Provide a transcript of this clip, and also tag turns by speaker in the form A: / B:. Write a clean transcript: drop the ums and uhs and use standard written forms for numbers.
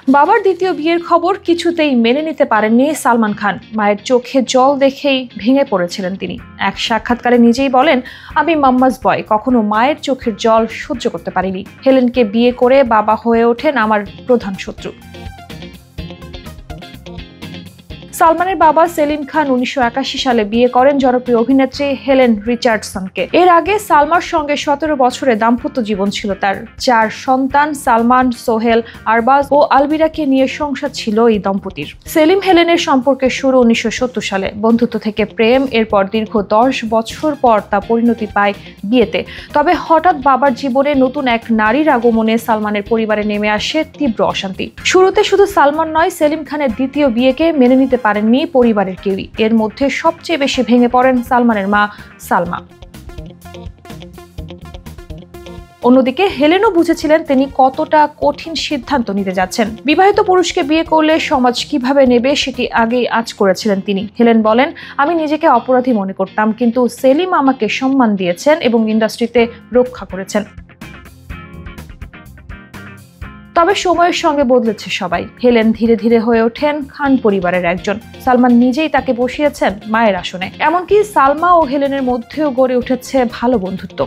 A: বাবার দ্বিতীয় বিয়ের খবর কিছুতেই মেনে নিতে পারেননি সালমান খান। মায়ের চোখে জল দেখেই ভেঙে পড়েছিলেন তিনি। এক সাক্ষাৎকারে নিজেই বলেন, আমি মাম্মাস বয়, কখনো মায়ের চোখের জল সহ্য করতে পারিনি। হেলেনকে বিয়ে করে বাবা হয়ে ওঠেন আমার প্রধান শত্রু। সালমানের বাবা সেলিম খান 1981 সালে বিয়ে করেন জনপ্রিয় অভিনেত্রী হেলেন রিচার্ডসনকে। এর আগে সালমার সঙ্গে 17 বছরের দাম্পত্য জীবন ছিল তার। 4 সন্তান সালমান, সোহেল, আরবাজ ও আলবিরাকে নিয়ে সংসার ছিল এই দম্পতির। সেলিম হেলেনের সম্পর্কের শুরু 1970 সালে। বন্ধুত্ব থেকে প্রেম, এরপর দীর্ঘ 10 বছর পর তা পরিণতি পায় বিয়েতে। তবে হঠাৎ বাবার জীবনে নতুন এক নারীর আগমনে সালমানের পরিবারে নেমে আসে তীব্র অশান্তি। শুরুতে শুধু সালমান নয়, সেলিম খানের দ্বিতীয় বিয়েকে মেনে নিতে পারেননি পরিবারের কেউই। এর মধ্যে সবচেয়ে বেশি ভেঙে পড়েন সালমানের মা সালমা। অন্যদিকে হেলেনও বুঝেছিলেন তিনি কতটা কঠিন সিদ্ধান্ত নিতে যাচ্ছেন। বিবাহিত পুরুষকে বিয়ে করলে সমাজ কিভাবে নেবে সেটি আগেই আঁচ করেছিলেন তিনি। হেলেন বলেন, আমি নিজেকে অপরাধী মনে করতাম, কিন্তু সেলিম আমাকে সম্মান দিয়েছেন এবং ইন্ডাস্ট্রিতে রক্ষা করেছেন। তবে সময়ের সঙ্গে বদলেছে সবাই। হেলেন ধীরে ধীরে হয়ে ওঠেন খান পরিবারের একজন। সালমান নিজেই তাকে বসিয়েছেন মায়ের আসনে। এমনকি সালমা ও হেলেনের মধ্যেও গড়ে উঠেছে ভালো বন্ধুত্ব।